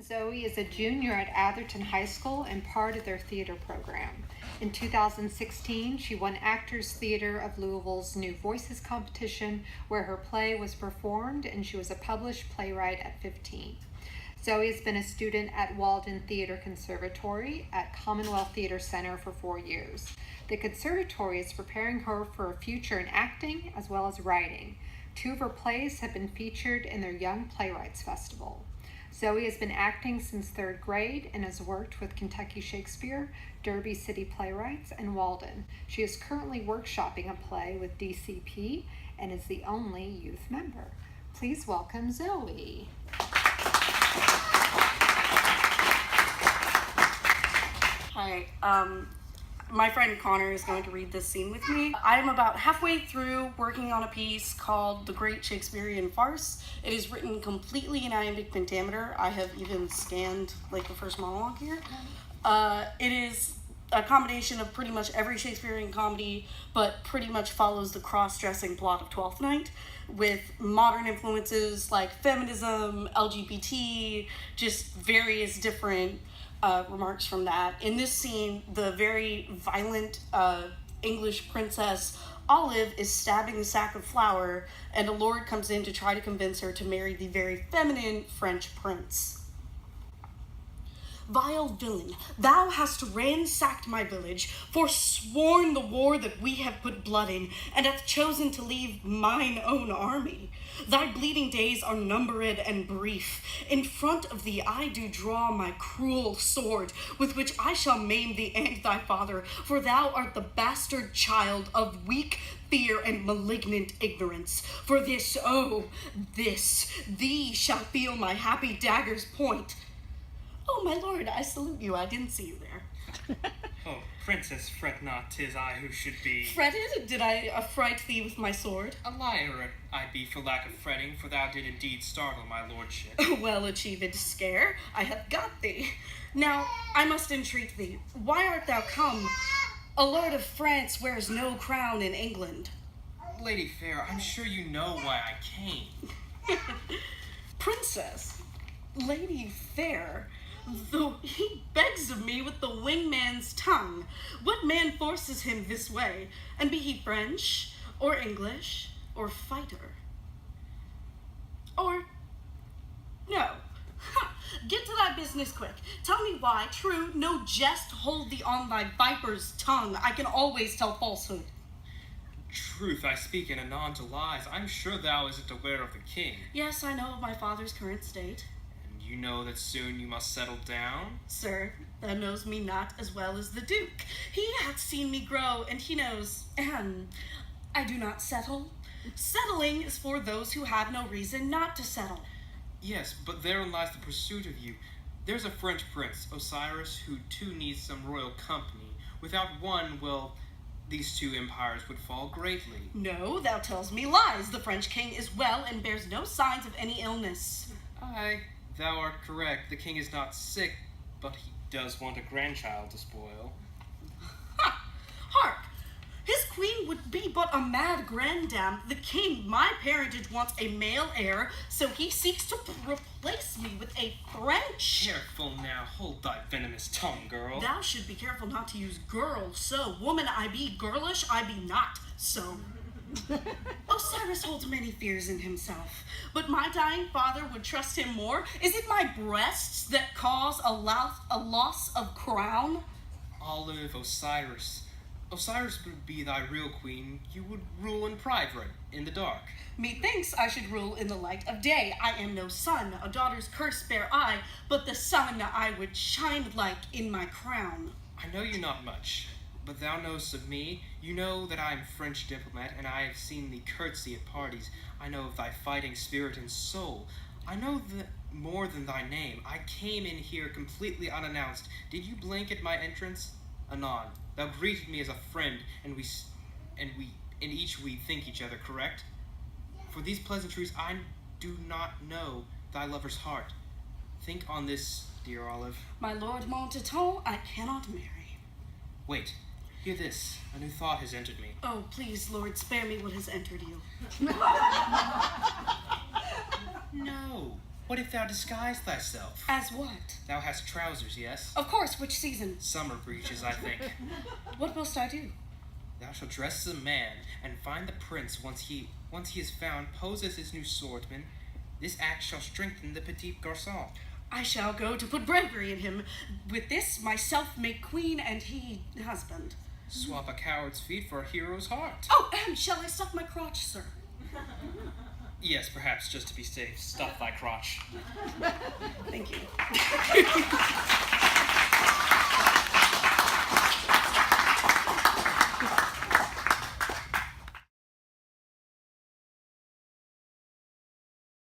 Zoe is a junior at Atherton High School and part of their theater program. In 2016, she won Actors Theater of Louisville's New Voices competition, where her play was performed, and she was a published playwright at 15. Zoe has been a student at Walden Theater Conservatory at Commonwealth Theater Center for 4 years. The conservatory is preparing her for a future in acting as well as writing. 2 of her plays have been featured in their Young Playwrights Festival. Zoe has been acting since 3rd grade and has worked with Kentucky Shakespeare, Derby City Playwrights, and Walden. She is currently workshopping a play with DCP and is the only youth member. Please welcome Zoe. Hi, my friend Connor is going to read this scene with me. I am about halfway through working on a piece called The Great Shakespearean Farce. It is written completely in iambic pentameter. I have even scanned like the first monologue here. It is a combination of pretty much every Shakespearean comedy, but pretty much follows the cross-dressing plot of Twelfth Night with modern influences like feminism, LGBT, just various different remarks from that. In this scene, the very violent English princess Olive is stabbing a sack of flour, and a lord comes in to try to convince her to marry the very feminine French prince. Vile villain, thou hast ransacked my village, forsworn the war that we have put blood in, and hath chosen to leave mine own army. Thy bleeding days are numbered and brief. In front of thee I do draw my cruel sword, with which I shall maim thee and thy father, for thou art the bastard child of weak fear and malignant ignorance. For this, oh, this, thee shall feel my happy dagger's point. Oh, my lord, I salute you. I didn't see you there. Oh, princess, fret not, 'tis I who should be. Fretted? Did I affright thee with my sword? A liar I be for lack of fretting, for thou did indeed startle my lordship. Well achieved scare, I have got thee. Now, I must entreat thee, why art thou come? A lord of France wears no crown in England. Lady fair, I'm sure you know why I came. Princess, lady fair, though he begs of me with the wingman's tongue, what man forces him this way? And be he French, or English, or fighter? Or, no. Ha! Get to thy business quick. Tell me why, true, no jest, hold thee on thy viper's tongue. I can always tell falsehood. Truth I speak, and anon to lies. I'm sure thou isn't aware of the king. Yes, I know of my father's current state. You know that soon you must settle down? Sir, thou knows me not as well as the Duke. He hath seen me grow, and he knows, I do not settle. Settling is for those who have no reason not to settle. Yes, but therein lies the pursuit of you. There's a French prince, Osiris, who too needs some royal company. Without one, well, these 2 empires would fall greatly. No, thou tells me lies. The French king is well and bears no signs of any illness. Aye, thou art correct. The king is not sick, but he does want a grandchild to spoil. Ha! Hark! His queen would be but a mad grandam. The king, my parentage, wants a male heir, so he seeks to replace me with a French. Careful now, hold thy venomous tongue, girl. Thou should be careful not to use girl, so. Woman I be, girlish I be not, so. Osiris holds many fears in himself, but my dying father would trust him more. Is it my breasts that cause a loss of crown? Olive, Osiris. Osiris would be thy real queen. You would rule in private, in the dark. Methinks I should rule in the light of day. I am no son, a daughter's curse bear I, but the sun I would shine like in my crown. I know you not much, but thou knowest of me. You know that I am French diplomat, and I have seen thee curtsy at parties. I know of thy fighting spirit and soul. I know that more than thy name. I came in here completely unannounced. Did you blink at my entrance? Anon, thou greeted me as a friend, and each we think each other, correct? For these pleasantries I do not know thy lover's heart. Think on this, dear Olive. My lord Monteston, I cannot marry. Wait, hear this. A new thought has entered me. Oh, please, Lord, spare me what has entered you. No. What if thou disguise thyself? As what? Thou hast trousers, yes? Of course, which season? Summer breeches, I think. What must I do? Thou shalt dress as a man, and find the prince once he is found, pose as his new swordsman. This act shall strengthen the petit garçon. I shall go to put bravery in him. With this, myself make queen, and he husband. Swap a coward's feet for a hero's heart. Oh, shall I stuff my crotch, sir? Yes, perhaps, just to be safe. Stuff thy crotch. Thank you.